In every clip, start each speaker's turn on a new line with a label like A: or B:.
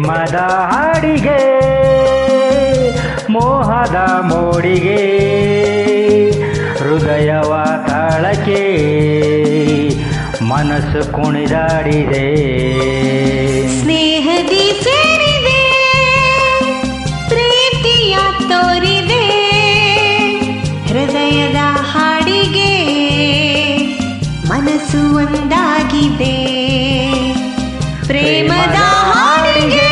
A: ಪ್ರೇಮದ ಹಾಡಿಗೆ ಮೋಹದ ಮೋಡಿಗೆ ಹೃದಯವ ತಾಳಕ್ಕೆ ಮನಸ್ಸು ಕುಣಿದಾಡಿದೆ.
B: ಸ್ನೇಹದಿ ಸೇರಿದೆ ಪ್ರೀತಿಯ ತೋರಿದೆ ಹೃದಯದ ಹಾಡಿಗೆ ಮನಸ್ಸು ಒಂದಾಗಿದೆ ಪ್ರೇಮದ ಹಾಡಿಗೆ.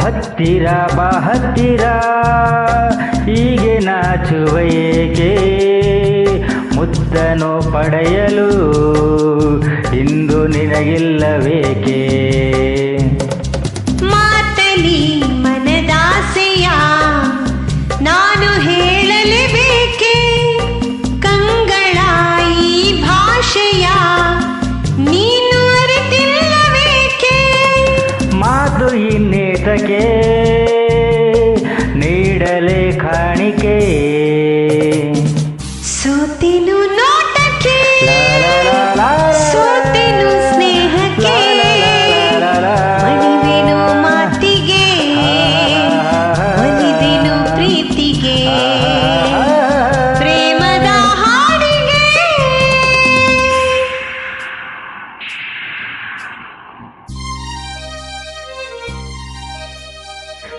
A: ಹತ್ತಿರ ಬಾ ಹತ್ತಿರ ಹೀಗೆ ನಾಚುವ ಏಕೆ ಮುತ್ತನು ಪಡೆಯಲು ಇಂದು ನಿನಗಿಲ್ಲವೇಕೆ.
B: ಮಾತಲಿ ಮನದಾಸೆಯ ನಾನು ಹೇಳಲೇಬೇಕೆ ಕಂಗಳ ಈ ಭಾಷೆಯ ನೀನು ಅರಿತಿಲ್ಲವೇಕೆ.
A: ಮಾತು ಇನ್ನೇತಕ್ಕೆ ನೀಡಲೇ ಕಾಣಿಕೆ
B: ಸೋತೆನು ನೋಟಕ್ಕೆ ಸೋತೆನು ಸ್ನೇಹಕ್ಕೆ ಮಣಿವೆನು ಮಾತಿಗೆ ಒಲಿದೆನು ಪ್ರೀತಿಗೆ ಪ್ರೇಮದ ಹಾಡಿಗೆ.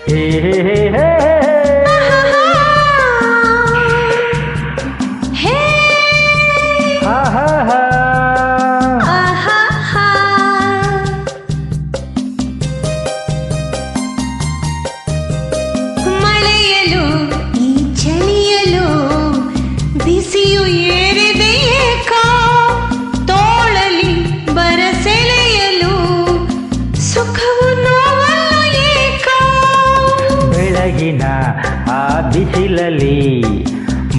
A: ಹೇ ಹೇ ಹೇ ಹೇ
B: ಹೇ
A: ಹಾ ಹಾ ಹಾ
B: ಆಹಾ ಮಳೆಯಲು ಈ ಚಳಿಯಲು ಬಿಸಿಯು ಏರಿದೆ ಏಕೋ ತೋಳಲಿ ಬರಸೆಳೆಯಲು ಸುಖವು ನೋವಲ್ಲ ಏಕೋ.
A: ಬೆಳಗಿನ ಆ ಬಿಸಿಲಲ್ಲಿ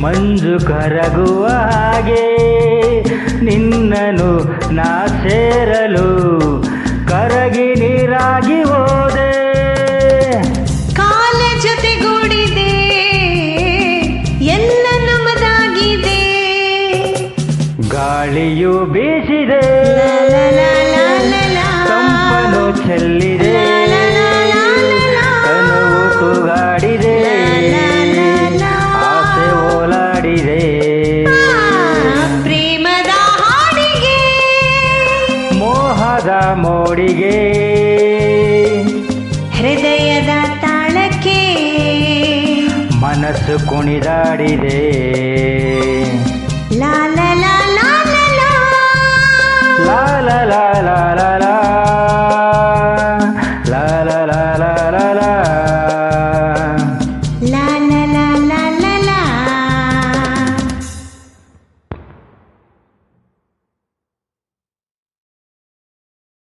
A: ಮಂಜು ಕರಗುವ ಹಾಗೆ ನಿನ್ನನು ನಾ ಸೇರಲು ಕರಗಿ ನೀರಾಗಿ ಹೋದೆ.
B: ಕಾಲ ಜೊತೆಗೂಡಿದೆ ಎಲ್ಲ ನಮ್ಮದಾಗಿದೆ
A: ಗಾಳಿಯು ಬೀಸಿದೆ
B: ಲಾ
A: ತಂಪನು ಚೆಲ್ಲಿದೆ ಕನವು ತೂಗಾಡಿದೆ ಆಸೆ ಓಲಾಡಿದೆ
B: ಪ್ರೇಮದ ಹಾಡಿಗೆ
A: ಮೋಹದ ಮೋಡಿಗೆ
B: ಹೃದಯದ ತಾಳಕ್ಕೆ
A: ಮನಸ್ಸು ಕುಣಿದಾಡಿದೆ.
B: ಲಾ ಲಾ ಲಾ ಲಾ ಲಾ
A: ಲಾ ಲಾ ಲಾ ಲಾ